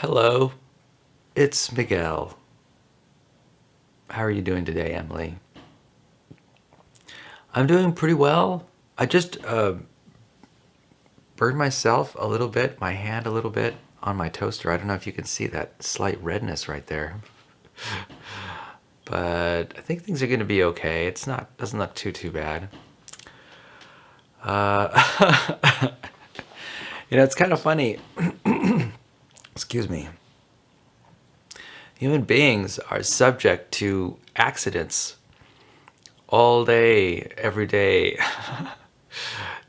Hello, it's Miguel. How are you doing today, Emily? I'm doing pretty well. I just burned myself a little bit, my hand a little bit on my toaster. I don't know if you can see that slight redness right there, but I think things are going to be okay. It's not doesn't look too bad. It's kind of funny. Excuse me. Human beings are subject to accidents all day, every day.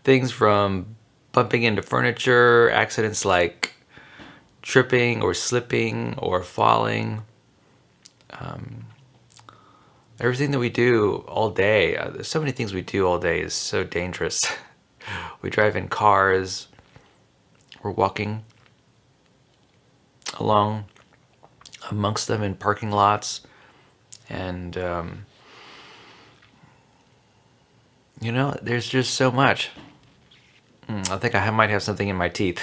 Things from bumping into furniture, accidents like tripping or slipping or falling. Everything that we do all day, there's so many things we do all day is so dangerous. We drive in cars, we're walking along amongst them in parking lots, and there's just so much. I think I might have something in my teeth.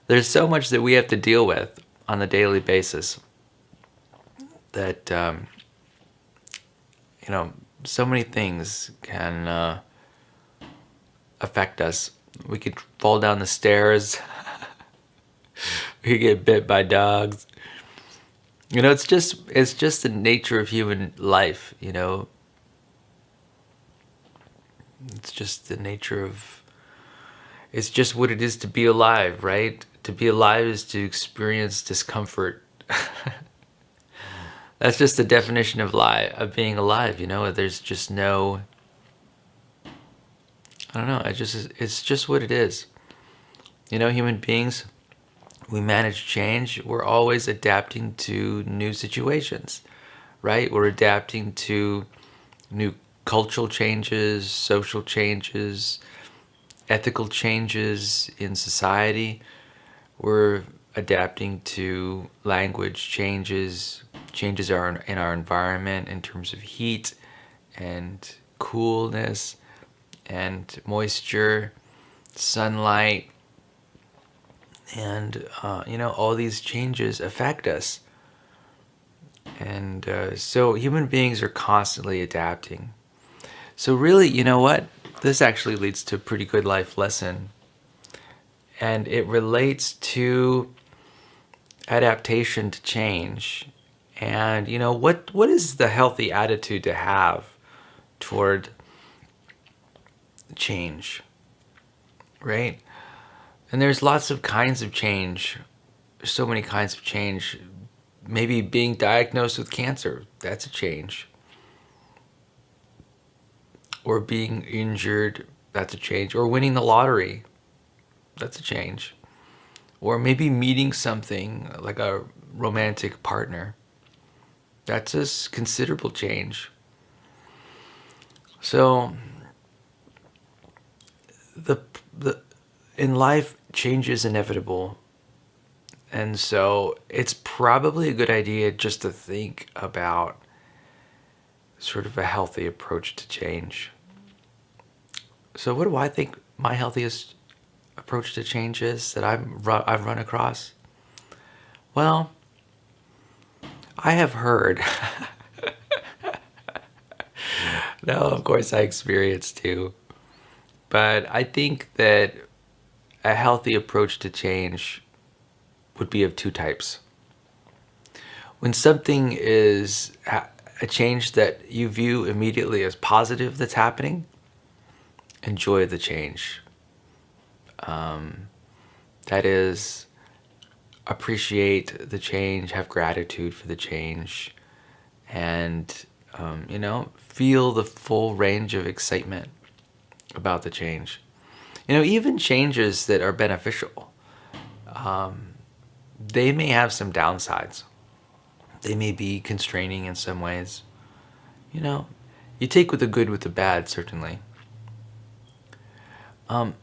There's so much that we have to deal with on a daily basis that so many things can affect us. We could fall down the stairs. We could get bit by dogs. It's just the nature of human life. It's just the nature of. It's just what it is to be alive, right? To be alive is to experience discomfort. That's just the definition of being alive. There's just no. I don't know. It's just what it is. Human beings, we manage change. We're always adapting to new situations, right? We're adapting to new cultural changes, social changes, ethical changes in society. We're adapting to language changes, in our environment in terms of heat and coolness and moisture, sunlight, and all these changes affect us. And so human beings are constantly adapting. So really, you know what? This actually leads to a pretty good life lesson, and it relates to adaptation to change. And what is the healthy attitude to have toward change, right? And there's lots of kinds of change. There's so many kinds of change. Maybe being diagnosed with cancer, that's a change. Or being injured, that's a change. Or winning the lottery, that's a change. Or maybe meeting something like a romantic partner, that's a considerable change. So the the in life, change is inevitable. And so it's probably a good idea just to think about sort of a healthy approach to change. So what do I think my healthiest approach to change is that I've run across? Well, I have heard. No, of course I experienced too. But I think that a healthy approach to change would be of two types. When something is a change that you view immediately as positive that's happening, enjoy the change. That is, appreciate the change, have gratitude for the change, and feel the full range of excitement about the change. Even changes that are beneficial, they may have some downsides. They may be constraining in some ways. You know, you take with the good with the bad, certainly. Now,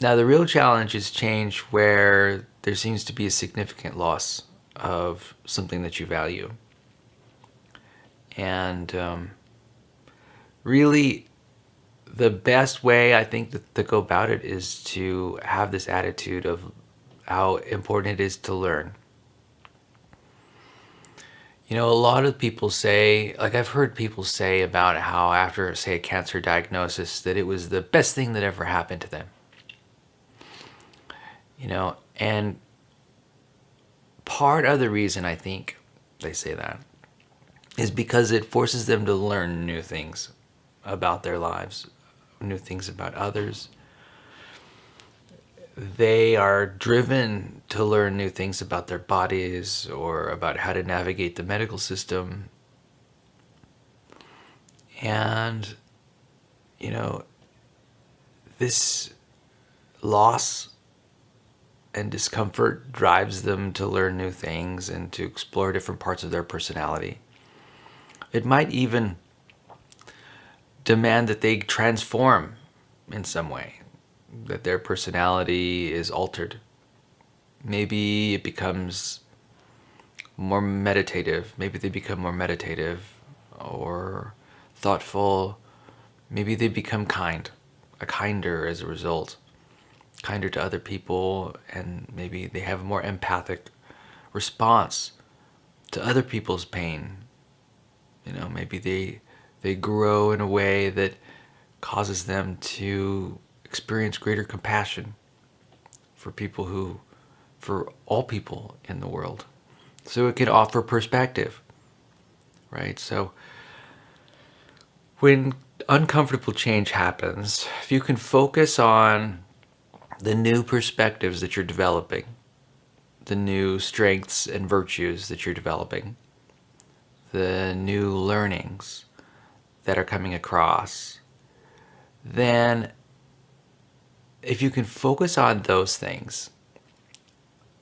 the real challenge is change where there seems to be a significant loss of something that you value. And really, the best way I think to go about it is to have this attitude of how important it is to learn. A lot of people say, like I've heard people say about how after, say, a cancer diagnosis, that it was the best thing that ever happened to them. And part of the reason I think they say that is because it forces them to learn new things about their lives, new things about others. They are driven to learn new things about their bodies or about how to navigate the medical system. And, this loss and discomfort drives them to learn new things and to explore different parts of their personality. It might even demand that they transform in some way, that their personality is altered. Maybe it becomes more meditative. Maybe they become more meditative or thoughtful. Maybe they become kinder as a result, kinder to other people, and maybe they have a more empathic response to other people's pain. Maybe they grow in a way that causes them to experience greater compassion for all people in the world. So it can offer perspective, right? So when uncomfortable change happens, if you can focus on the new perspectives that you're developing, the new strengths and virtues that you're developing, the new learnings that are coming across, then if you can focus on those things,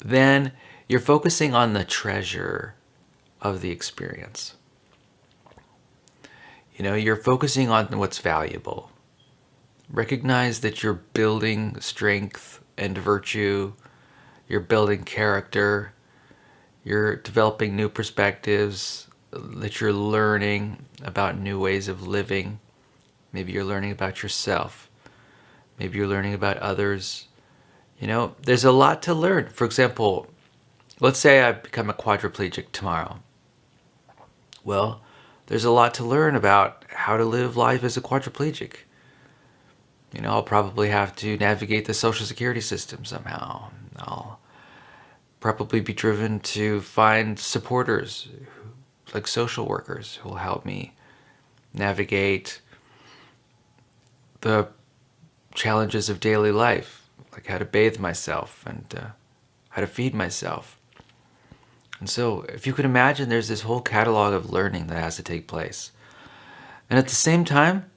then you're focusing on the treasure of the experience. You're focusing on what's valuable. Recognize that you're building strength and virtue, you're building character, you're developing new perspectives, that you're learning about new ways of living. Maybe you're learning about yourself. Maybe you're learning about others. There's a lot to learn. For example, let's say I become a quadriplegic tomorrow. Well, there's a lot to learn about how to live life as a quadriplegic. I'll probably have to navigate the Social Security system somehow. I'll probably be driven to find supporters, like social workers, who will help me navigate the challenges of daily life, like how to bathe myself and how to feed myself. And so if you can imagine, there's this whole catalog of learning that has to take place. And at the same time,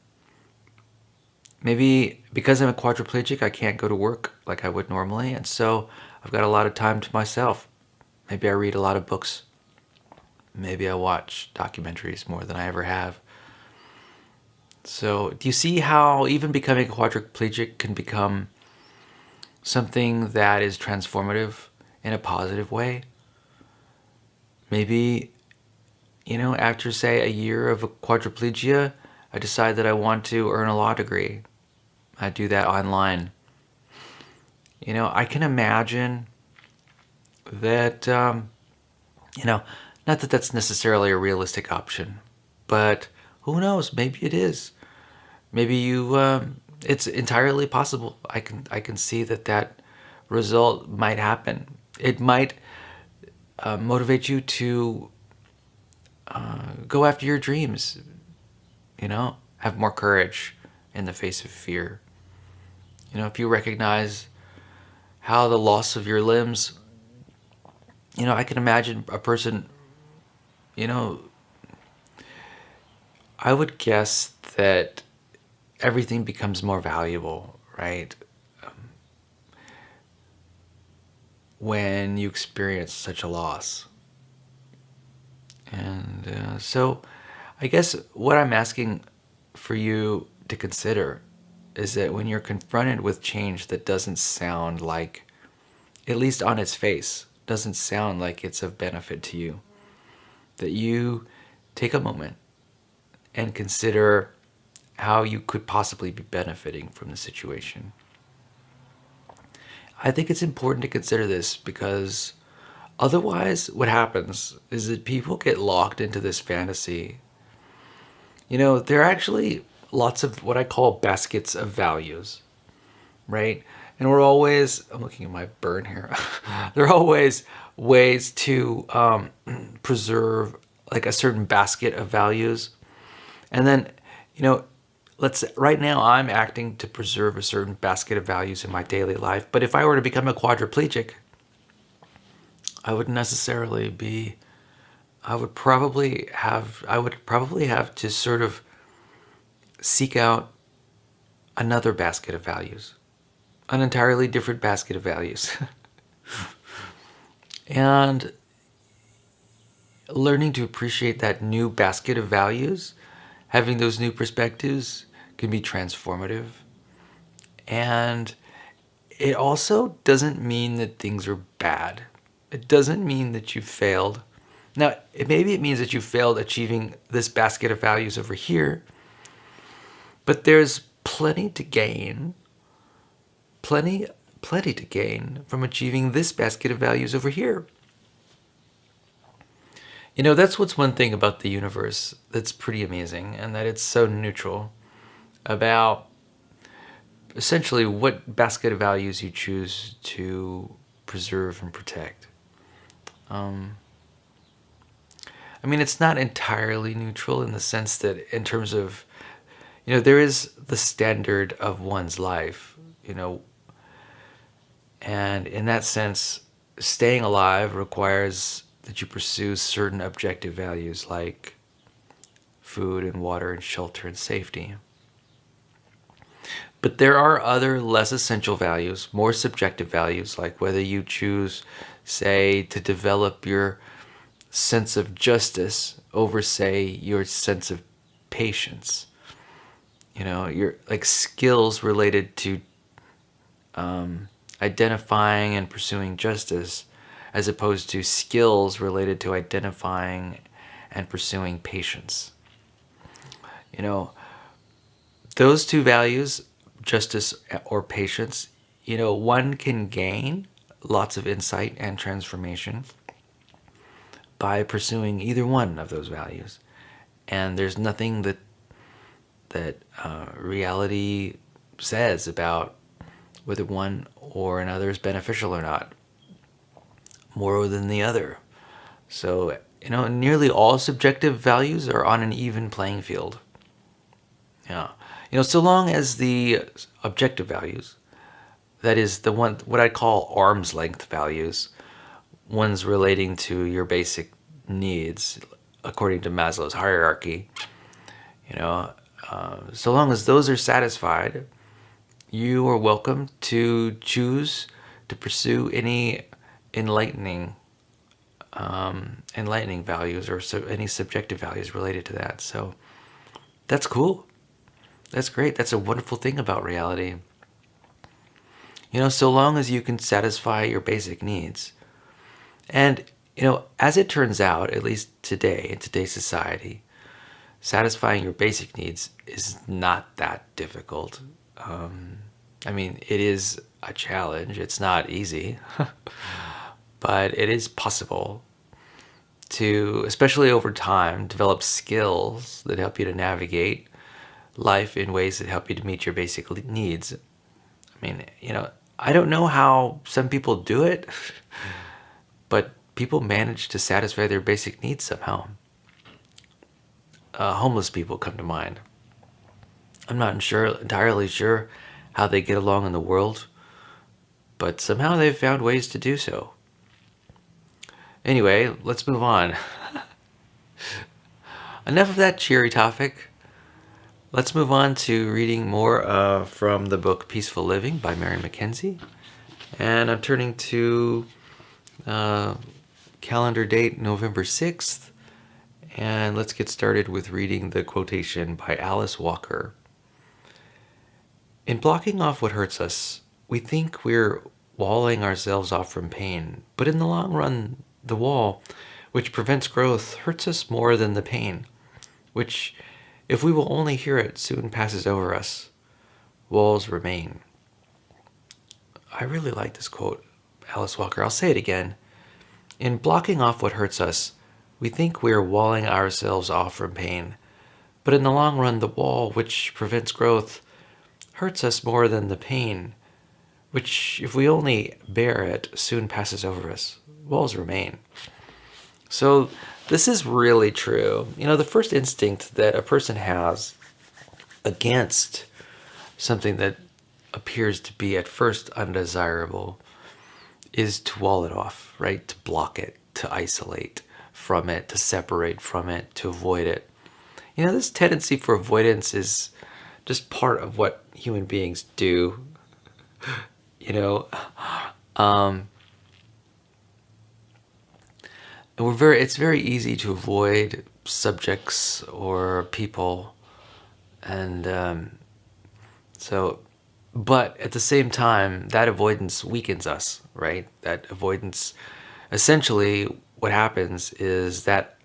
maybe because I'm a quadriplegic, I can't go to work like I would normally. And so I've got a lot of time to myself. Maybe I read a lot of books. Maybe I watch documentaries more than I ever have. So do you see how even becoming a quadriplegic can become something that is transformative in a positive way? Maybe, after, say, a year of quadriplegia, I decide that I want to earn a law degree. I do that online. I can imagine that, not that that's necessarily a realistic option, but who knows? Maybe it is. Maybe it's entirely possible. I can see that result might happen. It might motivate you to go after your dreams, have more courage in the face of fear. If you recognize how the loss of your limbs, I can imagine a person, I would guess that everything becomes more valuable, right? When you experience such a loss. And so I guess what I'm asking for you to consider is that when you're confronted with change that doesn't sound like, at least on its face, doesn't sound like it's of benefit to you, that you take a moment and consider how you could possibly be benefiting from the situation. I think it's important to consider this because otherwise, what happens is that people get locked into this fantasy. There are actually lots of what I call baskets of values, right? And I'm looking at my burn here. There are always ways to preserve like a certain basket of values. And then, you know, right now I'm acting to preserve a certain basket of values in my daily life. But if I were to become a quadriplegic, I wouldn't necessarily be, I would probably have to sort of seek out another basket of values, an entirely different basket of values. And learning to appreciate that new basket of values, having those new perspectives can be transformative. And it also doesn't mean that things are bad. It doesn't mean that you failed. Now, maybe it means that you failed achieving this basket of values over here, but there's plenty to gain, plenty to gain from achieving this basket of values over here. That's what's one thing about the universe that's pretty amazing, and that it's so neutral about essentially what basket of values you choose to preserve and protect. It's not entirely neutral in the sense that, in terms of, there is the standard of one's life, and in that sense, staying alive requires that you pursue certain objective values like food and water and shelter and safety. But there are other less essential values, more subjective values, like whether you choose, say, to develop your sense of justice over, say, your sense of patience. Your like skills related to identifying and pursuing justice, as opposed to skills related to identifying and pursuing patience. Those two values, justice or patience, one can gain lots of insight and transformation by pursuing either one of those values. And there's nothing that reality says about whether one or another is beneficial or not, more than the other. So, nearly all subjective values are on an even playing field. Yeah. So long as the objective values, that is what I call arm's length values, ones relating to your basic needs, according to Maslow's hierarchy, so long as those are satisfied, you are welcome to choose to pursue any enlightening values or any subjective values related to that. So that's cool. That's great. That's a wonderful thing about reality. So long as you can satisfy your basic needs. And, as it turns out, at least today, in today's society, satisfying your basic needs is not that difficult. It is a challenge. It's not easy, but it is possible to, especially over time, develop skills that help you to navigate life in ways that help you to meet your basic needs. I don't know how some people do it, but people manage to satisfy their basic needs somehow. Homeless people come to mind. I'm not entirely sure how they get along in the world, but somehow they've found ways to do so. Anyway, let's move on. Enough of that cheery topic. Let's move on to reading more from the book Peaceful Living by Mary McKenzie. And I'm turning to calendar date November 6th. And let's get started with reading the quotation by Alice Walker. In blocking off what hurts us, we think we're walling ourselves off from pain. But in the long run, the wall, which prevents growth, hurts us more than the pain, which, if we will only hear it, soon passes over us. Walls remain. I really like this quote, Alice Walker. I'll say it again. In blocking off what hurts us, we think we are walling ourselves off from pain. But in the long run, the wall which prevents growth hurts us more than the pain, which, if we only bear it, soon passes over us. Walls remain. So this is really true. The first instinct that a person has against something that appears to be at first undesirable is to wall it off, right? To block it, to isolate from it, to separate from it, to avoid it. This tendency for avoidance is just part of what human beings do. you know um and it's very easy to avoid subjects or people, and so but at the same time, that avoidance weakens us, right? That avoidance, essentially what happens is that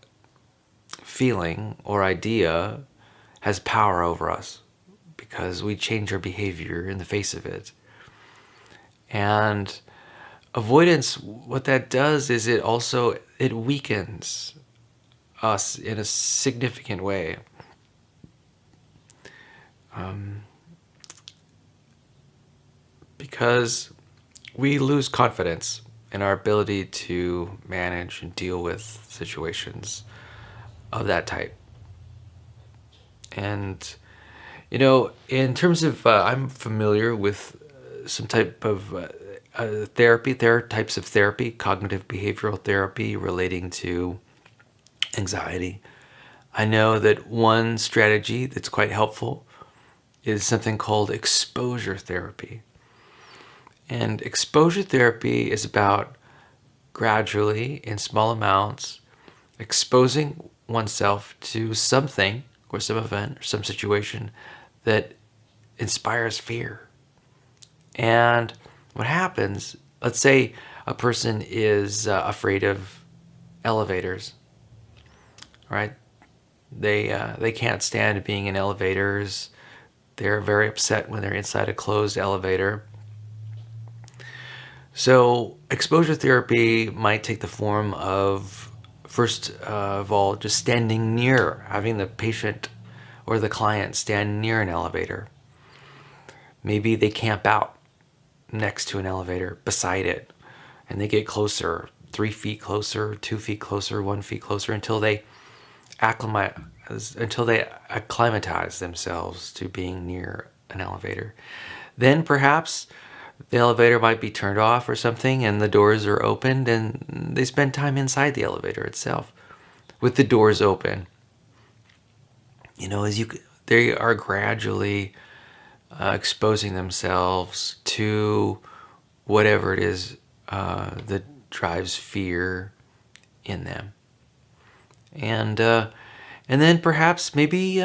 feeling or idea has power over us because we change our behavior in the face of it. And avoidance, what that does is it weakens us in a significant way. Because we lose confidence in our ability to manage and deal with situations of that type. And, in terms of, I'm familiar with some type of therapy. There are types of therapy, cognitive behavioral therapy relating to anxiety. I know that one strategy that's quite helpful is something called exposure therapy. And exposure therapy is about gradually, in small amounts, exposing oneself to something or some event or some situation that inspires fear. And what happens, let's say a person is afraid of elevators, right? They can't stand being in elevators. They're very upset when they're inside a closed elevator. So exposure therapy might take the form of, first of all, just standing near, having the patient or the client stand near an elevator. Maybe they camp out next to an elevator, beside it, and they get closer, 3 feet closer, 2 feet closer, 1 feet closer, until they acclimatize themselves to being near an elevator. Then perhaps the elevator might be turned off or something, and the doors are opened, and they spend time inside the elevator itself with the doors open. They are gradually exposing themselves to whatever it is that drives fear in them, and then perhaps maybe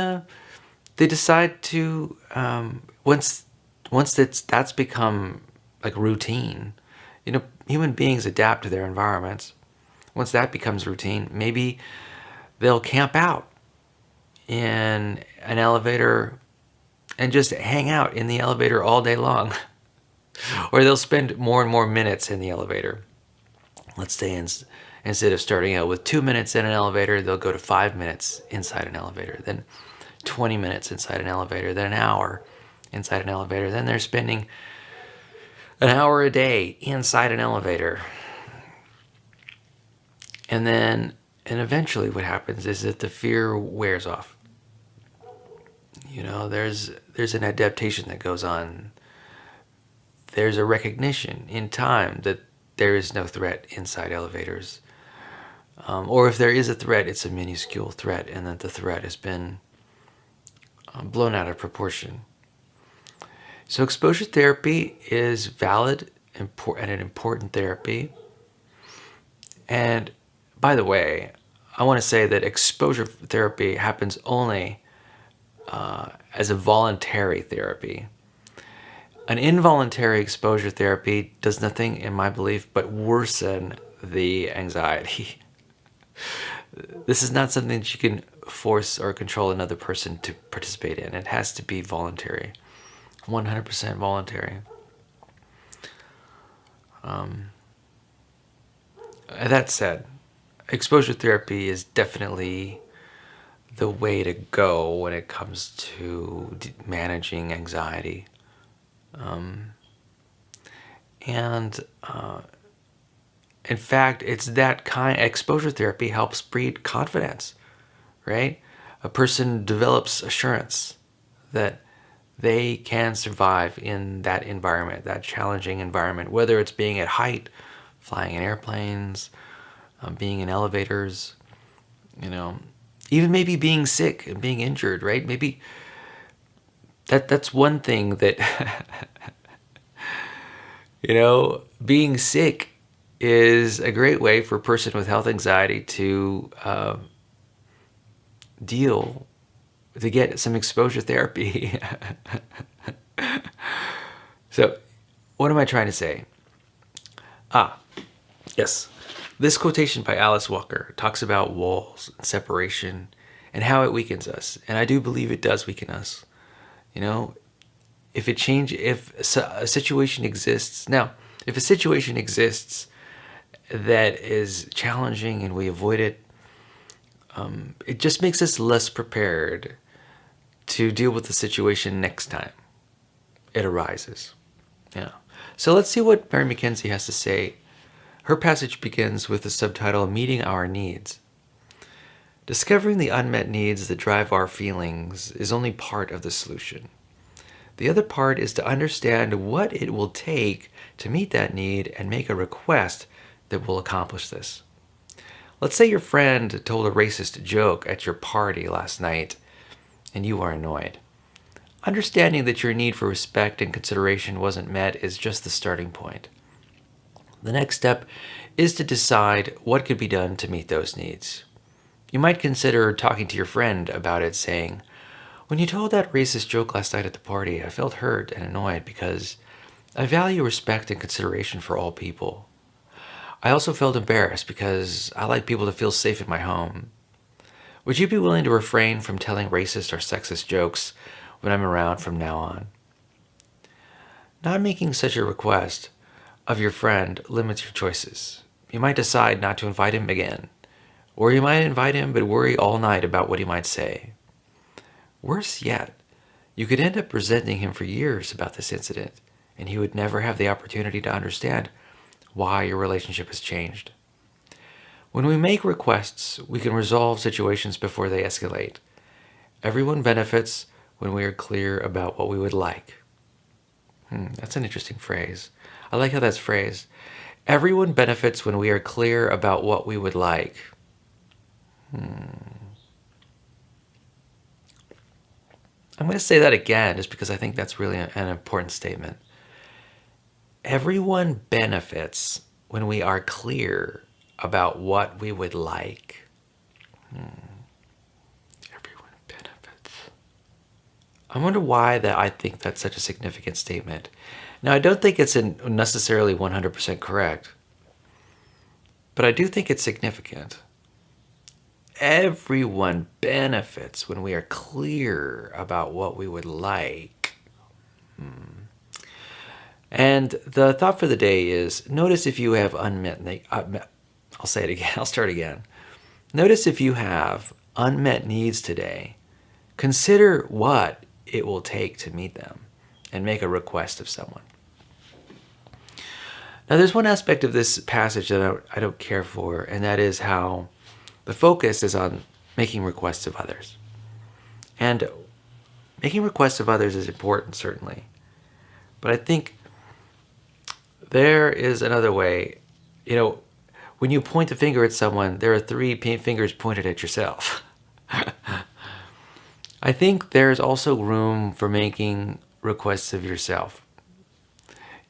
they decide to once that's become like routine. Human beings adapt to their environments. Once that becomes routine, maybe they'll camp out in an elevator and just hang out in the elevator all day long. Or they'll spend more and more minutes in the elevator. Let's say instead of starting out with 2 minutes in an elevator, they'll go to 5 minutes inside an elevator, then 20 minutes inside an elevator, then an hour inside an elevator. Then they're spending an hour a day inside an elevator. And eventually what happens is that the fear wears off. There's an adaptation that goes on. There's a recognition in time that there is no threat inside elevators. Or if there is a threat, it's a minuscule threat, and that the threat has been blown out of proportion. So exposure therapy is valid and an important therapy. And by the way, I want to say that exposure therapy happens only as a voluntary therapy. An involuntary exposure therapy does nothing, in my belief, but worsen the anxiety. This is not something that you can force or control another person to participate in. It has to be voluntary, 100% voluntary. That said, exposure therapy is definitely the way to go when it comes to managing anxiety. And in fact, it's that kind exposure therapy helps breed confidence, right? A person develops assurance that they can survive in that environment, that challenging environment, whether it's being at height, flying in airplanes, being in elevators, you know, even maybe being sick and being injured, right? Maybe that's one thing that being sick is a great way for a person with health anxiety to get some exposure therapy. So, what am I trying to say? Yes. This quotation by Alice Walker talks about walls and separation and how it weakens us. And I do believe it does weaken us. If a situation exists that is challenging and we avoid it, it just makes us less prepared to deal with the situation next time it arises. Yeah. So let's see what Mary McKenzie has to say. Her passage begins with the subtitle, Meeting Our Needs. Discovering the unmet needs that drive our feelings is only part of the solution. The other part is to understand what it will take to meet that need and make a request that will accomplish this. Let's say your friend told a racist joke at your party last night and you are annoyed. Understanding that your need for respect and consideration wasn't met is just the starting point. The next step is to decide what could be done to meet those needs. You might consider talking to your friend about it, saying, "When you told that racist joke last night at the party, I felt hurt and annoyed because I value respect and consideration for all people. I also felt embarrassed because I like people to feel safe in my home. Would you be willing to refrain from telling racist or sexist jokes when I'm around from now on?" Not making such a request of your friend limits your choices. You might decide not to invite him again, or you might invite him but worry all night about what he might say. Worse yet, you could end up resenting him for years about this incident, and he would never have the opportunity to understand why your relationship has changed. When we make requests, we can resolve situations before they escalate. Everyone benefits when we are clear about what we would like. That's an interesting phrase. I like how that's phrased. Everyone benefits when we are clear about what we would like. I'm going to say that again just because I think that's really an important statement. Everyone benefits when we are clear about what we would like. Everyone benefits. I wonder why I think that's such a significant statement. Now, I don't think it's necessarily 100% correct, but I do think it's significant. Everyone benefits when we are clear about what we would like. And the thought for the day is, notice if you have I'll say it again. I'll start again. Notice if you have unmet needs today. Consider what it will take to meet them and make a request of someone. Now, there's one aspect of this passage that I don't care for, and that is how the focus is on making requests of others. And making requests of others is important, certainly. But I think there is another way. When you point the finger at someone, there are 3 fingers pointed at yourself. I think there's also room for making requests of yourself.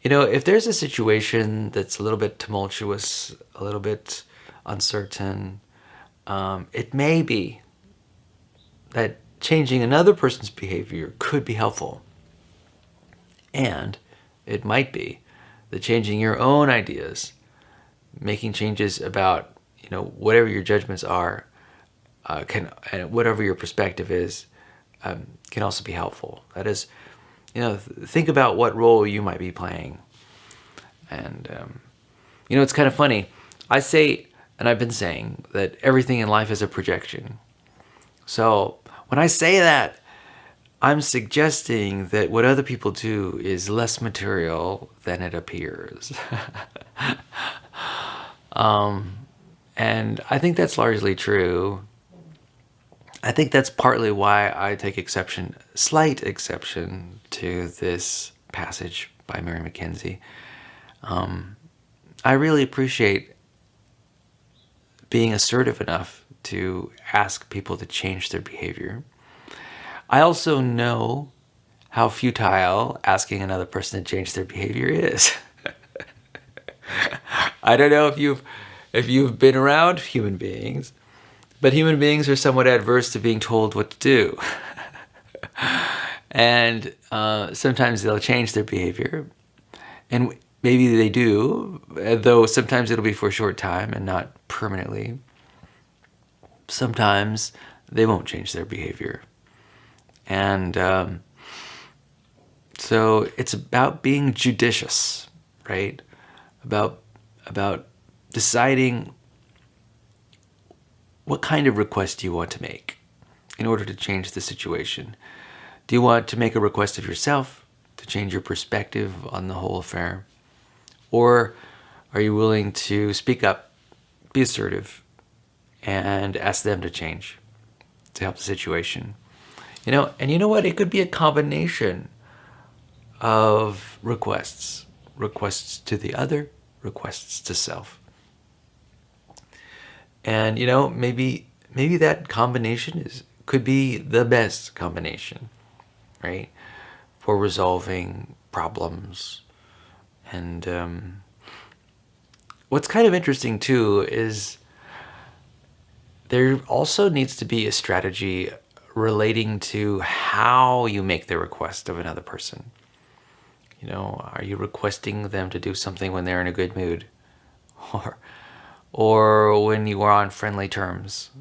If there's a situation that's a little bit tumultuous, a little bit uncertain, it may be that changing another person's behavior could be helpful. And it might be that changing your own ideas, making changes about, whatever your judgments are, and whatever your perspective is, can also be helpful. That is, think about what role you might be playing And, it's kind of funny. I say, and I've been saying, that everything in life is a projection. So when I say that, I'm suggesting that what other people do is less material than it appears. And I think that's largely true. I think that's partly why I take slight exception to this passage by Mary McKenzie. I really appreciate being assertive enough to ask people to change their behavior. I also know how futile asking another person to change their behavior is. I don't know if you've been around human beings, but human beings are somewhat adverse to being told what to do. And sometimes they'll change their behavior. And maybe they do, though sometimes it'll be for a short time and not permanently. Sometimes they won't change their behavior. And so it's about being judicious, right? About deciding what kind of request do you want to make in order to change the situation. Do you want to make a request of yourself to change your perspective on the whole affair? Or are you willing to speak up, be assertive, and ask them to change to help the situation? And you know what? It could be a combination of requests to the other, requests to self. And maybe that combination could be the best combination, right, for resolving problems. And what's kind of interesting too is there also needs to be a strategy relating to how you make the request of another person. Are you requesting them to do something when they're in a good mood, or when you are on friendly terms?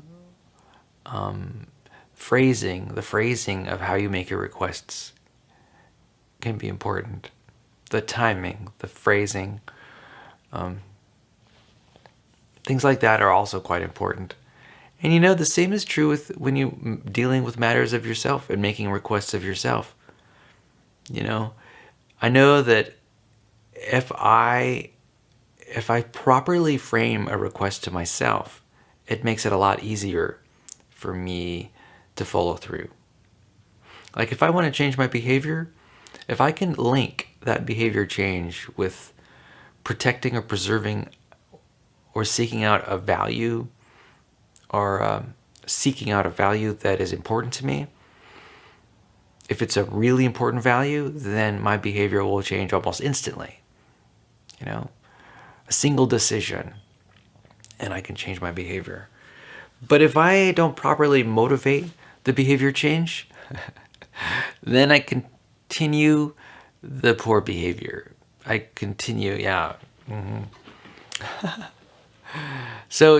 The phrasing of how you make your requests can be important. The timing, the phrasing, things like that are also quite important. And the same is true with when you dealing with matters of yourself and making requests of yourself. I know that if I properly frame a request to myself, it makes it a lot easier for me to follow through. Like if I want to change my behavior, if I can link that behavior change with protecting or preserving or seeking out a value that is important to me, if it's a really important value, then my behavior will change almost instantly. A single decision, and I can change my behavior. But if I don't properly motivate the behavior change, then I continue the poor behavior. So,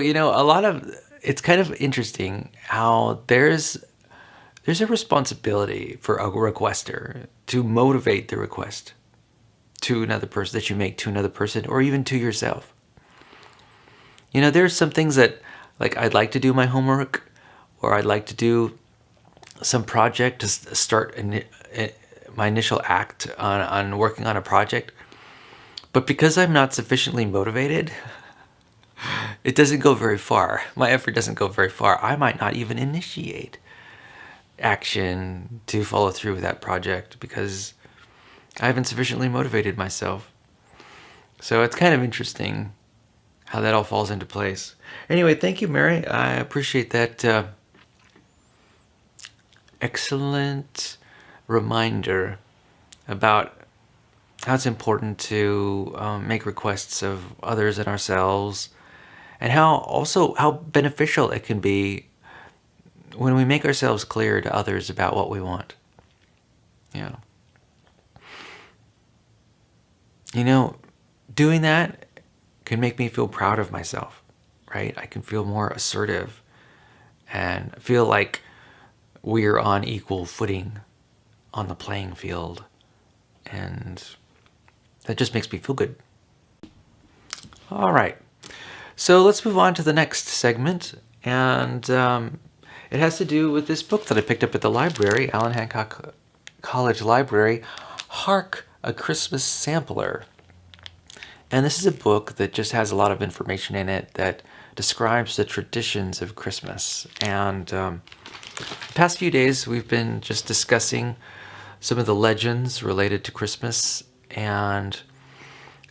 it's kind of interesting how there's a responsibility for a requester to motivate the request to another person that you make to another person, or even to yourself. There's some things that, like, I'd like to do my homework, or I'd like to do some project to start my initial act on working on a project. But because I'm not sufficiently motivated, it doesn't go very far. My effort doesn't go very far. I might not even initiate action to follow through with that project because I haven't sufficiently motivated myself. So it's kind of interesting how that all falls into place. Anyway, thank you, Mary. I appreciate that excellent reminder about how it's important to make requests of others and ourselves, and how beneficial it can be when we make ourselves clear to others about what we want. Doing that can make me feel proud of myself, right? I can feel more assertive and feel like we're on equal footing on the playing field. And that just makes me feel good. All right. So let's move on to the next segment. And it has to do with this book that I picked up at the library, Allen Hancock College Library, Hark, a Christmas Sampler. And this is a book that just has a lot of information in it that describes the traditions of Christmas. And the past few days, we've been just discussing some of the legends related to Christmas and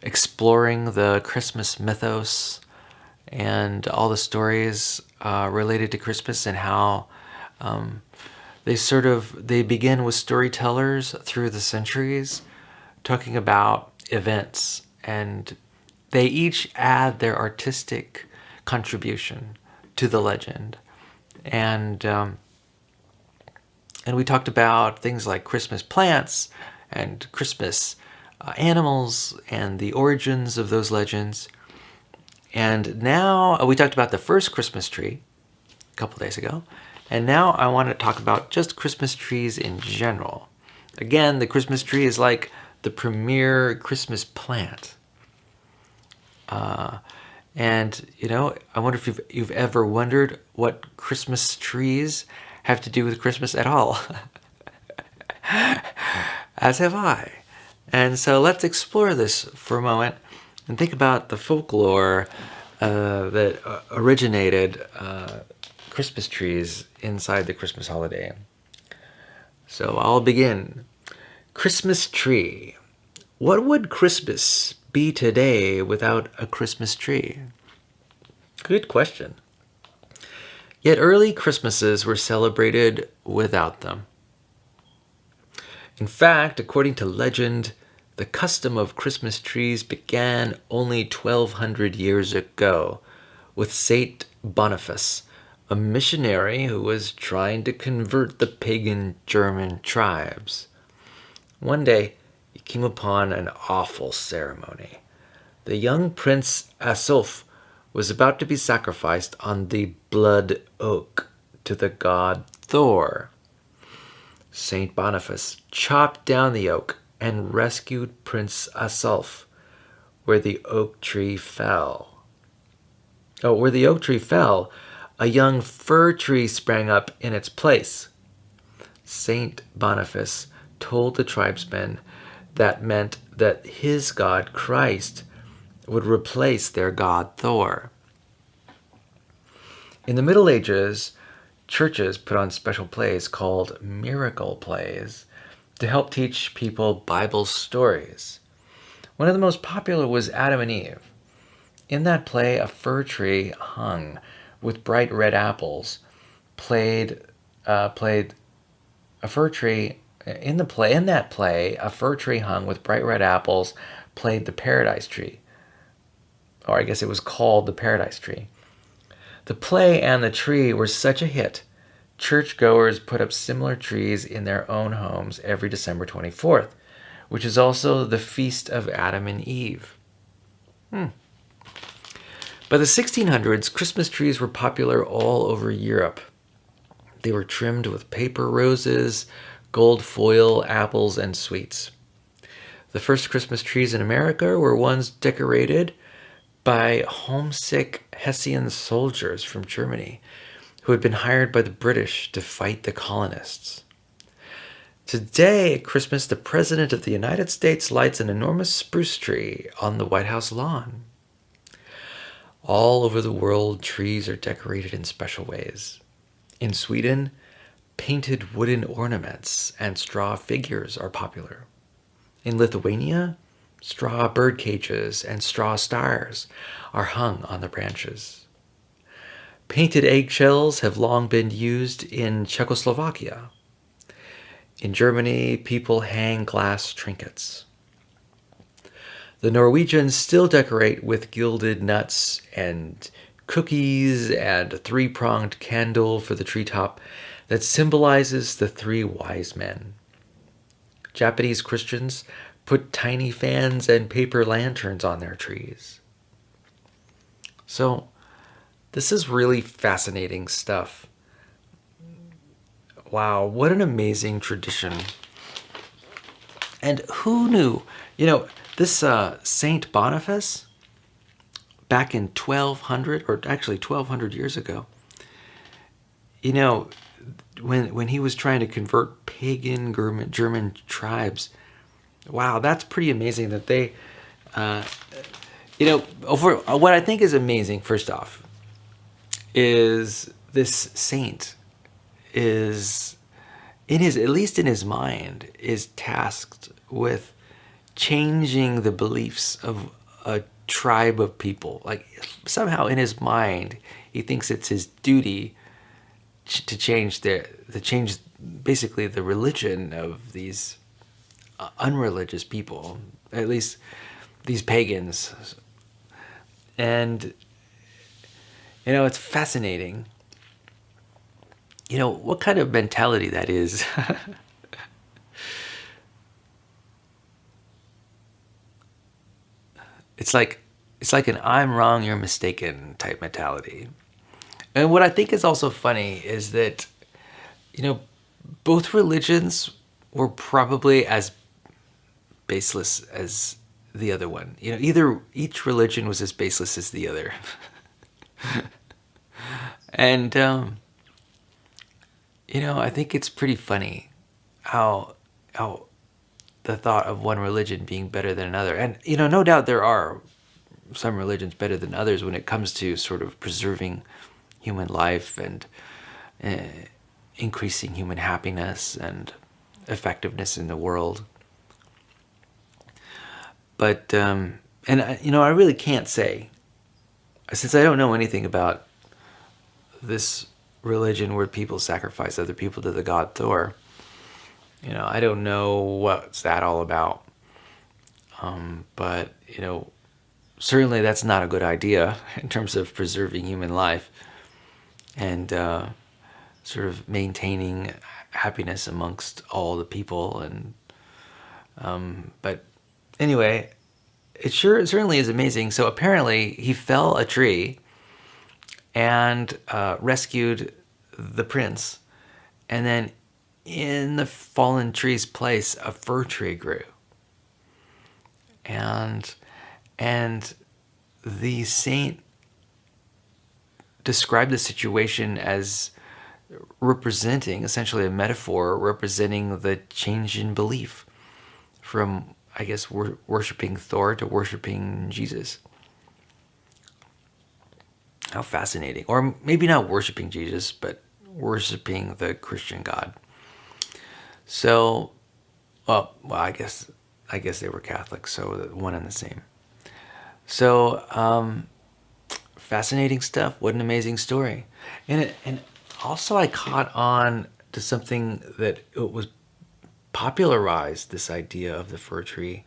exploring the Christmas mythos and all the stories related to Christmas and how they begin with storytellers through the centuries talking about events, and they each add their artistic contribution to the legend. And we talked about things like Christmas plants and Christmas animals and the origins of those legends. And now we talked about the first Christmas tree a couple days ago. And now I want to talk about just Christmas trees in general. Again, the Christmas tree is like the premier Christmas plant. And, I wonder if you've ever wondered what Christmas trees have to do with Christmas at all. As have I. And so let's explore this for a moment and think about the folklore that originated Christmas trees inside the Christmas holiday. So I'll begin. Christmas tree. What would Christmas be today without a Christmas tree? Good question. Yet early Christmases were celebrated without them. In fact, according to legend, the custom of Christmas trees began only 1,200 years ago with Saint Boniface, a missionary who was trying to convert the pagan German tribes. One day, he came upon an awful ceremony. The young Prince Asulf was about to be sacrificed on the blood oak to the god Thor. Saint Boniface chopped down the oak and rescued Prince Asulf, where the oak tree fell. Where the oak tree fell, a young fir tree sprang up in its place. Saint Boniface told the tribesmen that meant that his god Christ would replace their god Thor. In the Middle Ages, churches put on special plays called miracle plays to help teach people Bible stories. One of the most popular was Adam and Eve. In that play, a fir tree hung with bright red apples played a fir tree in that play, a fir tree hung with bright red apples played the paradise tree. Or I guess it was called the paradise tree. The play and the tree were such a hit, churchgoers put up similar trees in their own homes every December 24th, which is also the feast of Adam and Eve. By the 1600s, Christmas trees were popular all over Europe. They were trimmed with paper roses, gold foil, apples, and sweets. The first Christmas trees in America were ones decorated by homesick Hessian soldiers from Germany who had been hired by the British to fight the colonists. Today, at Christmas, the President of the United States lights an enormous spruce tree on the White House lawn. All over the world, trees are decorated in special ways. In Sweden, painted wooden ornaments and straw figures are popular. In Lithuania, straw bird cages and straw stars are hung on the branches. Painted eggshells have long been used in Czechoslovakia. In Germany, people hang glass trinkets. The Norwegians still decorate with gilded nuts and cookies and a three-pronged candle for the treetop that symbolizes the three wise men. Japanese Christians put tiny fans and paper lanterns on their trees. So, this is really fascinating stuff. Wow, what an amazing tradition. And who knew? This Saint Boniface back in 1200, or actually 1200 years ago. You know, when he was trying to convert pagan German tribes, wow, that's pretty amazing that they, uh, over what I think is amazing. First off, is this saint is in his, at least in his mind, is tasked with changing the beliefs of a tribe of people. Like somehow in his mind, he thinks it's his duty to change change basically the religion of these unreligious people, at least these pagans. And it's fascinating. What kind of mentality that is. It's like an "I'm wrong, you're mistaken" type mentality. And what I think is also funny is that, you know, both religions were probably as baseless as the other one. Either each religion was as baseless as the other. And I think it's pretty funny how the thought of one religion being better than another. And no doubt there are some religions better than others when it comes to sort of preserving human life and uh, increasing human happiness and effectiveness in the world. But I really can't say, since I don't know anything about this religion where people sacrifice other people to the god Thor. I don't know what's that all about. But certainly that's not a good idea in terms of preserving human life and sort of maintaining happiness amongst all the people. And but anyway, it certainly is amazing. So apparently he fell a tree and rescued the prince, and then in the fallen tree's place, a fir tree grew. And the saint described the situation as representing, essentially a metaphor representing the change in belief from, I guess, worshiping Thor to worshiping Jesus. How fascinating. Or maybe not worshiping Jesus, but worshiping the Christian God. So, well, I guess they were Catholic, so one and the same. So, fascinating stuff. What an amazing story. And also I caught on to something that it was popularized, this idea of the fir tree,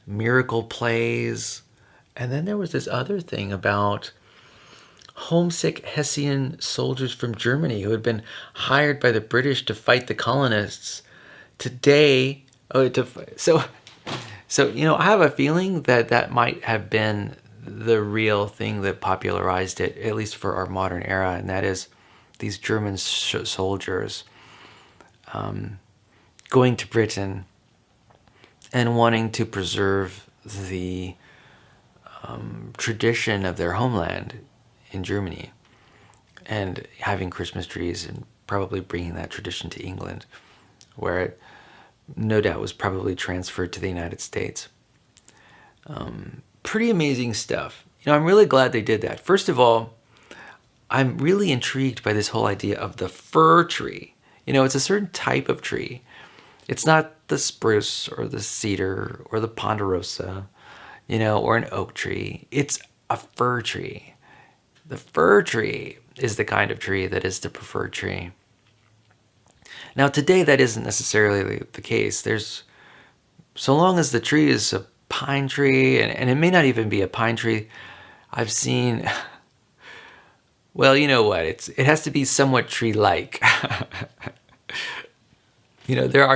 miracle plays. And then there was this other thing about homesick Hessian soldiers from Germany who had been hired by the British to fight the colonists. Today, so I have a feeling that might have been the real thing that popularized it, at least for our modern era, and that is these German soldiers going to Britain and wanting to preserve the tradition of their homeland in Germany, and having Christmas trees and probably bringing that tradition to England, where it no doubt was probably transferred to the United States. Pretty amazing stuff. I'm really glad they did that. First of all, I'm really intrigued by this whole idea of the fir tree. It's a certain type of tree. It's not the spruce or the cedar or the ponderosa, or an oak tree. It's a fir tree. The fir tree is the kind of tree that is the preferred tree. Now, today, that isn't necessarily the case. So long as the tree is a pine tree, and it may not even be a pine tree, I've seen, well, you know what? It has to be somewhat tree-like. There are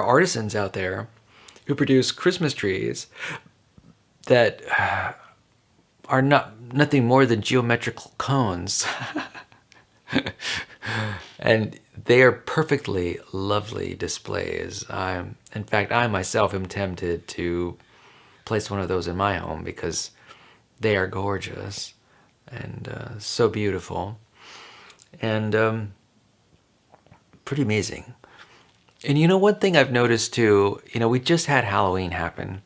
artisans out there who produce Christmas trees that are nothing more than geometrical cones. And they are perfectly lovely displays. In fact, I myself am tempted to place one of those in my home because they are gorgeous and so beautiful and pretty amazing. And one thing I've noticed too, we just had Halloween happen.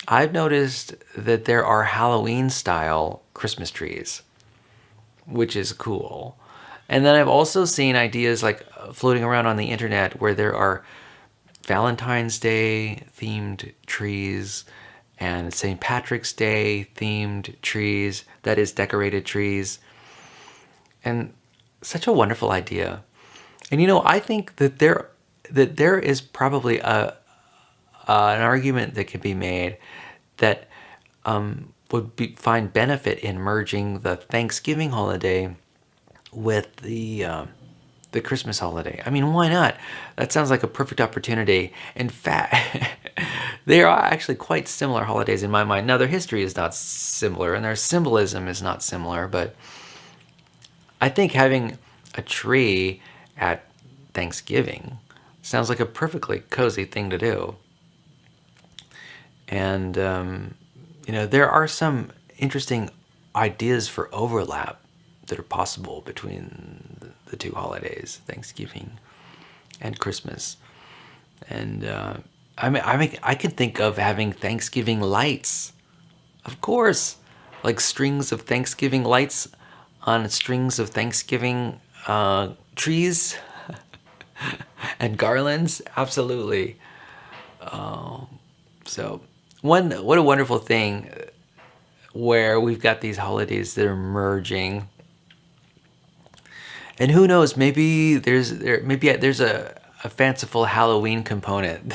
I've noticed that there are Halloween style Christmas trees, which is cool. And then I've also seen ideas like floating around on the internet where there are Valentine's Day themed trees and St. Patrick's Day themed trees, that is decorated trees. And such a wonderful idea. And I think that there is probably an argument that could be made that find benefit in merging the Thanksgiving holiday with the Christmas holiday. I mean, why not? That sounds like a perfect opportunity. In fact, they are actually quite similar holidays in my mind. Now, their history is not similar and their symbolism is not similar, but I think having a tree at Thanksgiving sounds like a perfectly cozy thing to do. And, there are some interesting ideas for overlap that are possible between the two holidays, Thanksgiving and Christmas. And I can think of having Thanksgiving lights, of course, like strings of Thanksgiving lights on strings of Thanksgiving trees and garlands. Absolutely. So what a wonderful thing where we've got these holidays that are merging. And who knows, maybe there's a fanciful Halloween component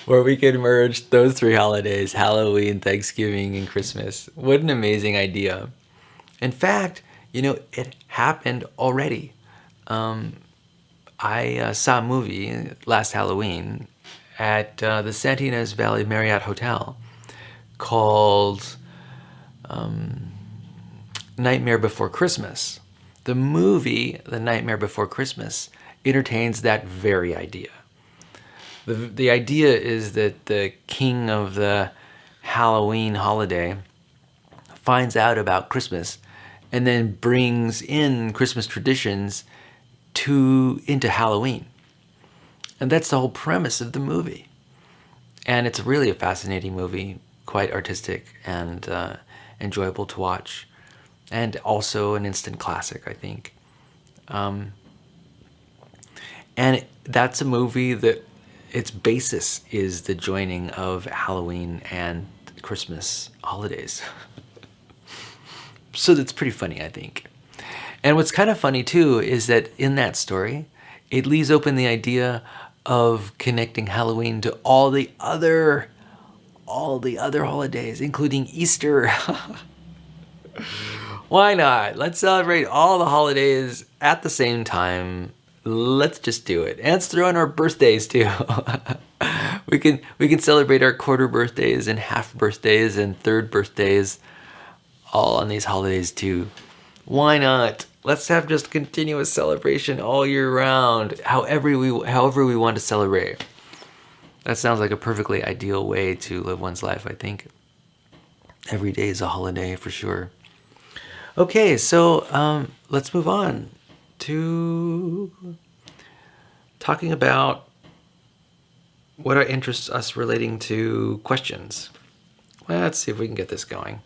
where we could merge those three holidays, Halloween, Thanksgiving, and Christmas. What an amazing idea. In fact, it happened already. I saw a movie last Halloween at the Santa Ynez Valley Marriott Hotel called Nightmare Before Christmas. The movie, The Nightmare Before Christmas, entertains that very idea. The idea is that the king of the Halloween holiday finds out about Christmas and then brings in Christmas traditions into Halloween. And that's the whole premise of the movie. And it's really a fascinating movie, quite artistic and enjoyable to watch. And also an instant classic, I think. And that's a movie that its basis is the joining of Halloween and Christmas holidays. So that's pretty funny, I think. And what's kind of funny too is that in that story, it leaves open the idea of connecting Halloween to all the other holidays, including Easter. Why not? Let's celebrate all the holidays at the same time. Let's just do it. And let's throw in our birthdays too. We can celebrate our quarter birthdays and half birthdays and third birthdays all on these holidays too. Why not? Let's have just continuous celebration all year round, however we want to celebrate. That sounds like a perfectly ideal way to live one's life, I think. Every day is a holiday for sure. Okay, so let's move on to talking about what interests us relating to questions. Well, let's see if we can get this going.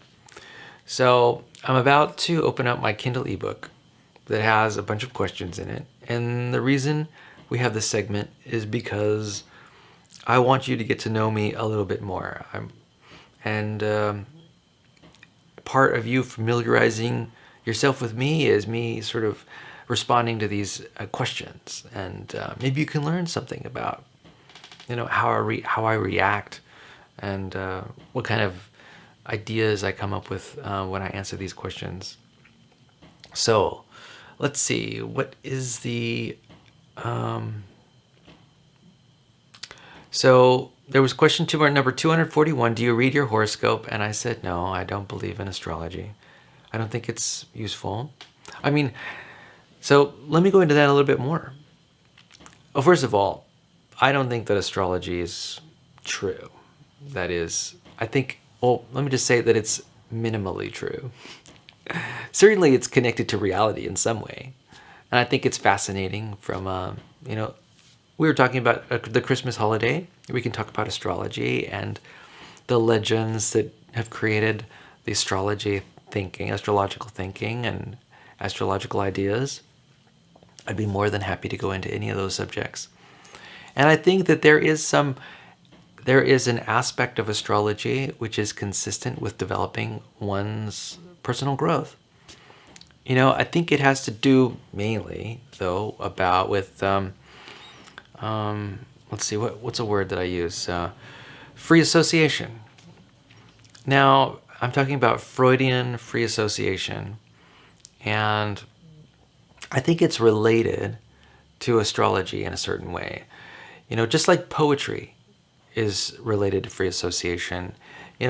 So I'm about to open up my Kindle ebook that has a bunch of questions in it. And the reason we have this segment is because I want you to get to know me a little bit more. Part of you familiarizing yourself with me is me sort of responding to these questions. And maybe you can learn something about, how I react and what kind of ideas I come up with when I answer these questions. So let's see, what is the... So there was question number 241, do you read your horoscope? And I said, no, I don't believe in astrology. I don't think it's useful. So let me go into that a little bit more. Well, first of all, I don't think that astrology is true. that is, I think, well, let me just say that it's minimally true. Certainly it's connected to reality in some way. And I think it's fascinating from, we were talking about the Christmas holiday. We can talk about astrology and the legends that have created the astrological thinking and astrological ideas. I'd be more than happy to go into any of those subjects. And I think that there is an aspect of astrology which is consistent with developing one's personal growth. I think it has to do mainly, though, let's see, what's a word that I use? Free association. Now, I'm talking about Freudian free association, and I think it's related to astrology in a certain way. Just like poetry is related to free association.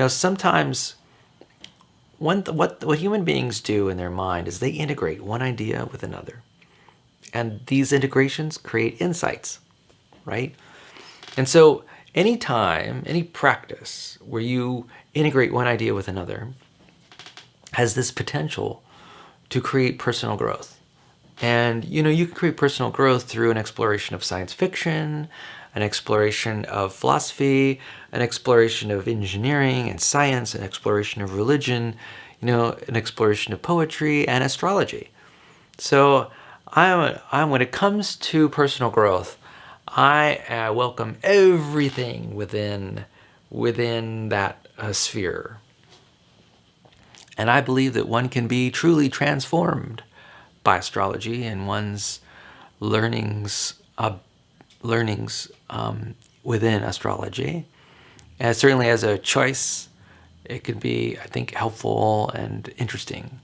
Sometimes what human beings do in their mind is they integrate one idea with another. And these integrations create insights, right? And so any practice where you integrate one idea with another has this potential to create personal growth. And, you can create personal growth through an exploration of science fiction, an exploration of philosophy, an exploration of engineering and science, an exploration of religion, an exploration of poetry and astrology. So when it comes to personal growth, I welcome everything within that sphere. And I believe that one can be truly transformed by astrology and one's learnings within astrology. And certainly as a choice, it could be, I think, helpful and interesting.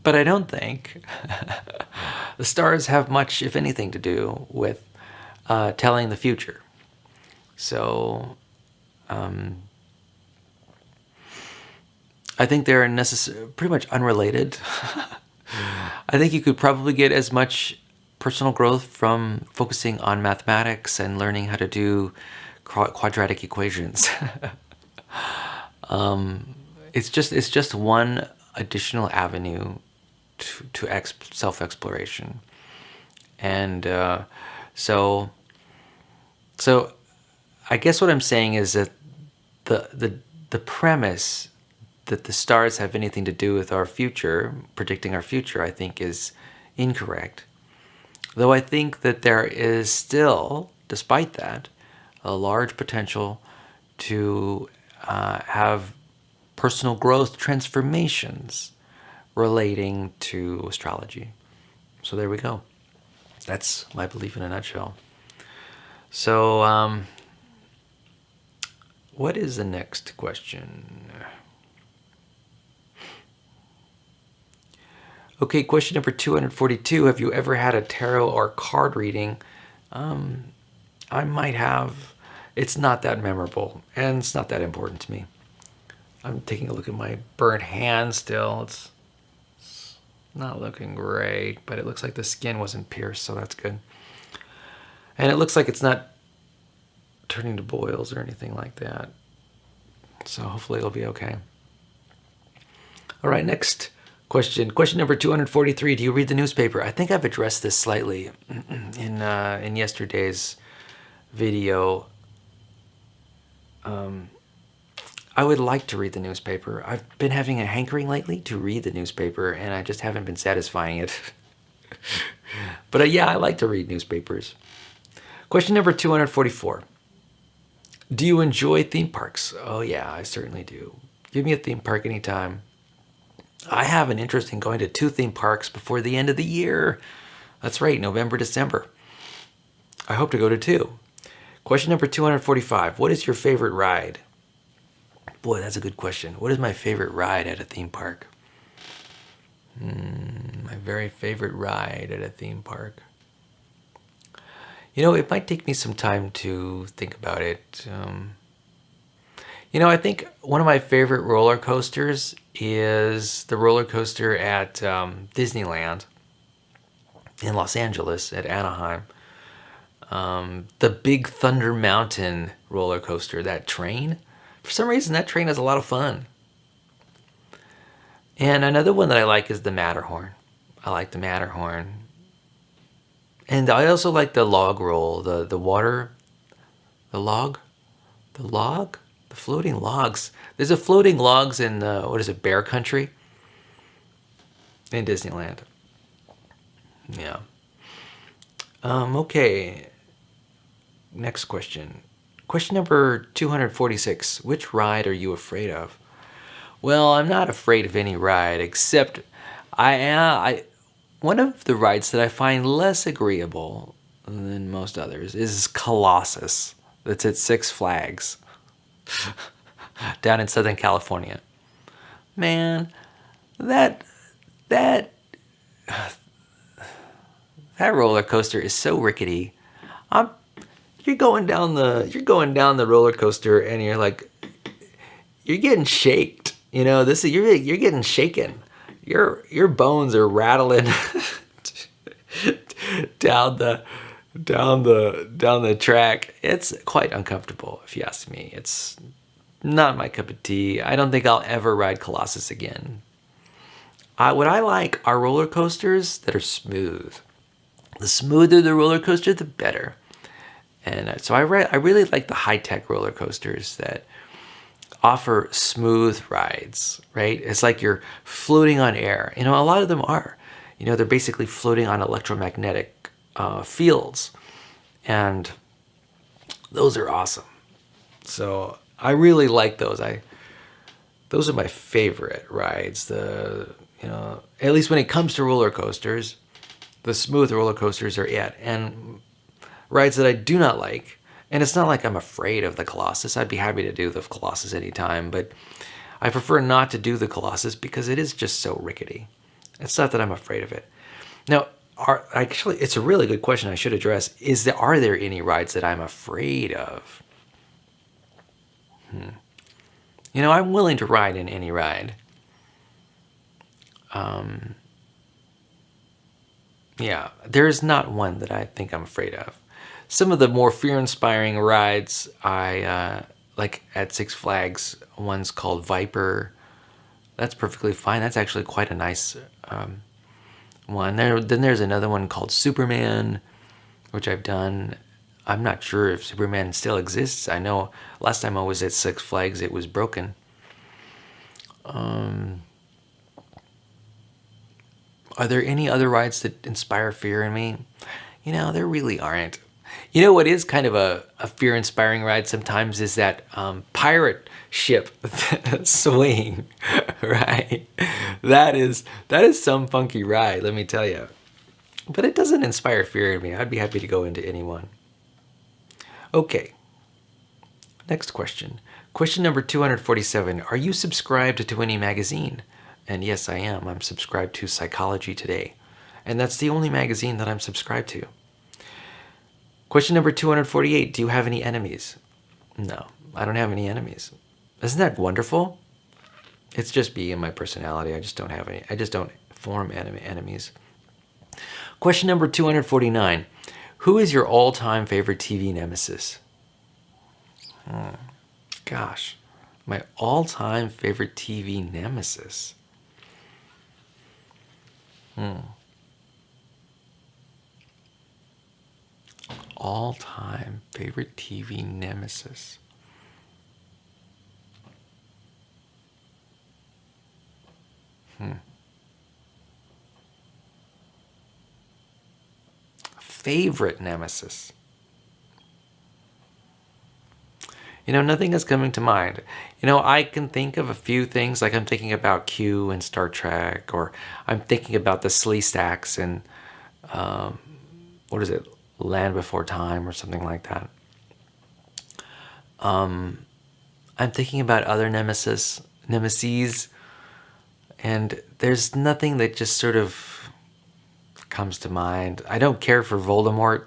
But I don't think the stars have much, if anything, to do with telling the future. So I think they're pretty much unrelated. I think you could probably get as much personal growth from focusing on mathematics and learning how to do quadratic equations. It's just one additional avenue to self-exploration. And so I guess what I'm saying is that the premise that the stars have anything to do with our future, predicting our future, I think is incorrect. Though I think that there is still, despite that, a large potential to have personal growth transformations relating to astrology. So there we go. That's my belief in a nutshell. So what is the next question? Okay, question number 242. Have you ever had a tarot or card reading? I might have. It's not that memorable, and it's not that important to me. I'm taking a look at my burnt hand still. It's not looking great, but it looks like the skin wasn't pierced, so that's good. And it looks like it's not turning to boils or anything like that. So hopefully it'll be okay. All right, next question. Question number 243. Do you read the newspaper? I think I've addressed this slightly in yesterday's video. I would like to read the newspaper. I've been having a hankering lately to read the newspaper, and I just haven't been satisfying it. But yeah, I like to read newspapers. Question number 244. Do you enjoy theme parks? Oh yeah, I certainly do. Give me a theme park anytime. I have an interest in going to 2 theme parks before the end of the year. That's right, November, December. I hope to go to 2. Question number 245. What is your favorite ride? Boy, that's a good question. What is my favorite ride at a theme park? My very favorite ride at a theme park. It might take me some time to think about it. I think one of my favorite roller coasters is the roller coaster at Disneyland in Los Angeles at Anaheim. The Big Thunder Mountain roller coaster, that train. For some reason, that train is a lot of fun. And another one that I like is the Matterhorn. I like the Matterhorn. And I also like the log roll, the water, the log, the log, the floating logs. There's a floating logs in, what is it, Bear Country? In Disneyland. Yeah. Okay. Next question. Question number 246. Which ride are you afraid of? Well, I'm not afraid of any ride, except one of the rides that I find less agreeable than most others is Colossus. That's at Six Flags down in Southern California. Man, that that that roller coaster is so rickety. I'm you're going down the roller coaster and you're getting shaked. You know, this is you're getting shaken. Your bones are rattling down the track. It's quite uncomfortable, if you ask me. It's not my cup of tea. I don't think I'll ever ride Colossus again. What I like are roller coasters that are smooth. The smoother the roller coaster, the better. And so I really like the high-tech roller coasters that offer smooth rides, right? It's like you're floating on air. You know, a lot of them are. You know, they're basically floating on electromagnetic fields. And those are awesome. So I really like those. Those are my favorite rides. At least when it comes to roller coasters, the smooth roller coasters are it. And rides that I do not like, and it's not like I'm afraid of the Colossus. I'd be happy to do the Colossus anytime, but I prefer not to do the Colossus because it is just so rickety. It's not that I'm afraid of it. Now, actually, it's a really good question I should address. Are there any rides that I'm afraid of? You know, I'm willing to ride in any ride. Yeah, there's not one that I think I'm afraid of. Some of the more fear-inspiring rides I like at Six Flags, one's called Viper. That's perfectly fine. That's actually quite a nice one. Then there's another one called Superman, which I've done. I'm not sure if Superman still exists. I know last time I was at Six Flags, it was broken. Are there any other rides that inspire fear in me? You know, there really aren't. You know what is kind of a fear-inspiring ride sometimes is that pirate ship swing, right? That is some funky ride, let me tell you. But it doesn't inspire fear in me. I'd be happy to go into any one. Okay, next question. Question number 247. Are you subscribed to any magazine? And yes, I am. I'm subscribed to Psychology Today. And that's the only magazine that I'm subscribed to. Question number 248. Do you have any enemies? No, I don't have any enemies. Isn't that wonderful? It's just being my personality. I just don't have any. I just don't form enemies. Question number 249. Who is your all-time favorite TV nemesis? Gosh, my all-time favorite TV nemesis. All-time favorite TV nemesis. Favorite nemesis. You know, nothing is coming to mind. You know, I can think of a few things, like I'm thinking about Q and Star Trek, or I'm thinking about the Sleestaks and, what is it, Land Before Time or something like that. I'm thinking about other nemesis, and there's nothing that just sort of comes to mind. I don't care for Voldemort.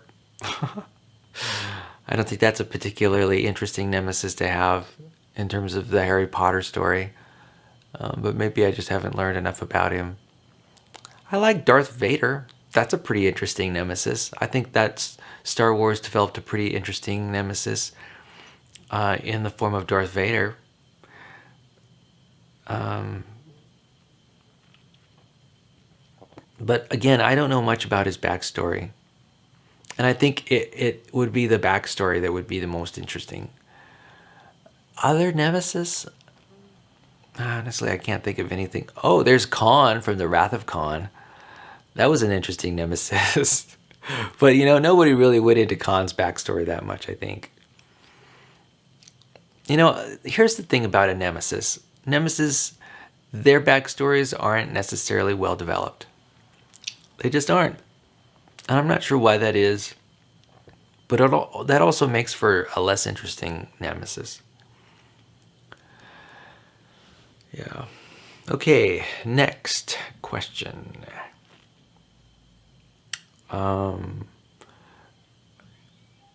I don't think that's a particularly interesting nemesis to have in terms of the Harry Potter story. But maybe I just haven't learned enough about him. I like Darth Vader. That's a pretty interesting nemesis. I think that Star Wars developed a pretty interesting nemesis. in the form of Darth Vader. Um, but again, I don't know much about his backstory. And I think it would be the backstory that would be the most interesting. Other Nemesis? Honestly, I can't think of anything. Oh, there's Khan from the Wrath of Khan. That was an interesting nemesis. But, nobody really went into Khan's backstory that much, I think. Here's the thing about a nemesis. Nemesis, their backstories aren't necessarily well developed. They just aren't. And I'm not sure why that is. But that also makes for a less interesting nemesis. Yeah. Okay, next question.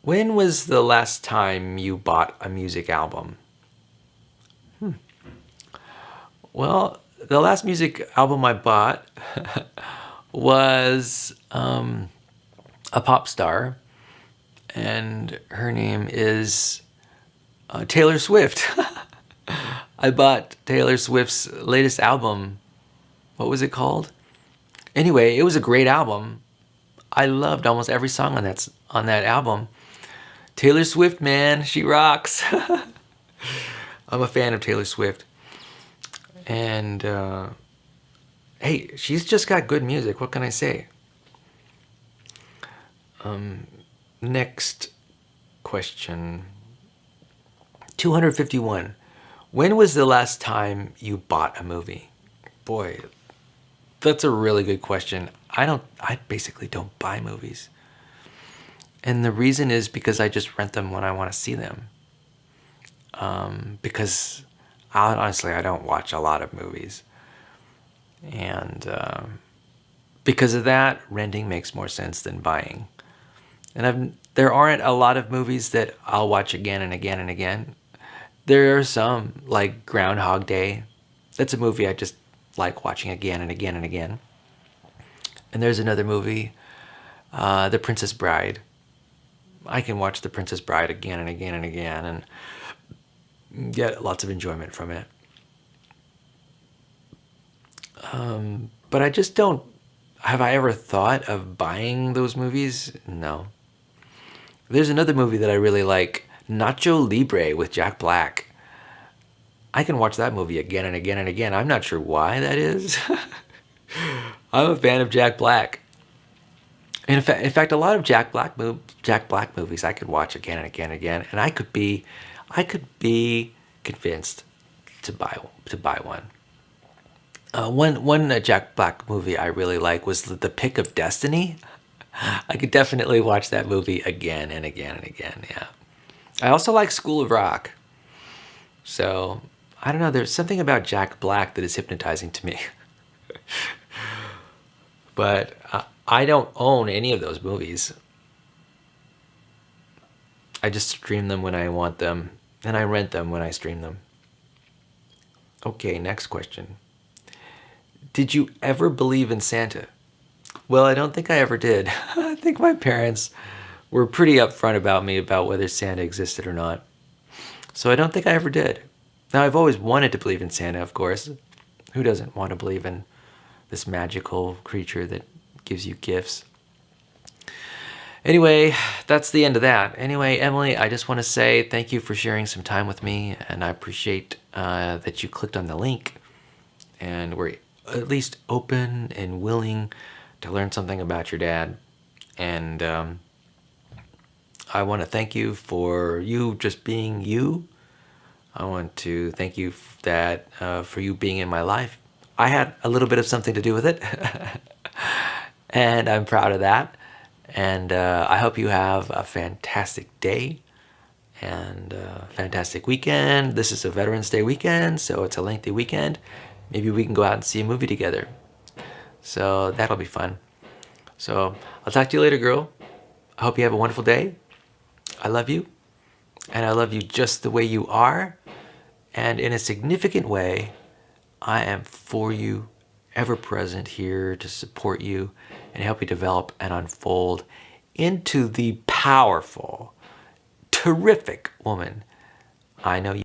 When was the last time you bought a music album? Well, the last music album I bought was a pop star, and her name is Taylor Swift. I bought Taylor Swift's latest album. What was it called? Anyway, it was a great album. I loved almost every song on that album. Taylor Swift, man, she rocks. I'm a fan of Taylor Swift. And hey, she's just got good music. What can I say? Next question. 251. When was the last time you bought a movie? Boy, that's a really good question. I basically don't buy movies. And the reason is because I just rent them when I want to see them. Because honestly, I don't watch a lot of movies. And because of that, renting makes more sense than buying. And there aren't a lot of movies that I'll watch again and again and again. There are some, like Groundhog Day. That's a movie I just like watching again and again and again. And there's another movie, The Princess Bride. I can watch The Princess Bride again and again and again and get lots of enjoyment from it. But I just don't... Have I ever thought of buying those movies? No. There's another movie that I really like, Nacho Libre with Jack Black. I can watch that movie again and again and again. I'm not sure why that is. I'm a fan of Jack Black. In fact, a lot of Jack Black movies I could watch again and again and again, and I could be convinced to buy one. One Jack Black movie I really like was The Pick of Destiny. I could definitely watch that movie again and again and again. Yeah. I also like School of Rock. So I don't know. There's something about Jack Black that is hypnotizing to me. But I don't own any of those movies. I just stream them when I want them, and I rent them when I stream them. Okay, next question. Did you ever believe in Santa? Well, I don't think I ever did. I think my parents were pretty upfront about whether Santa existed or not. So I don't think I ever did. Now, I've always wanted to believe in Santa, of course. Who doesn't want to believe in this magical creature that gives you gifts? Anyway, that's the end of that. Anyway, Emily, I just want to say thank you for sharing some time with me, and I appreciate that you clicked on the link and were at least open and willing to learn something about your dad. And I want to thank you for you just being you. I want to thank you for you being in my life. I had a little bit of something to do with it, and I'm proud of that. And I hope you have a fantastic day and a fantastic weekend. This is a Veterans Day weekend, so it's a lengthy weekend. Maybe we can go out and see a movie together. So that'll be fun. So I'll talk to you later, girl. I hope you have a wonderful day. I love you. And I love you just the way you are. And in a significant way, I am for you, ever present here to support you and help you develop and unfold into the powerful, terrific woman I know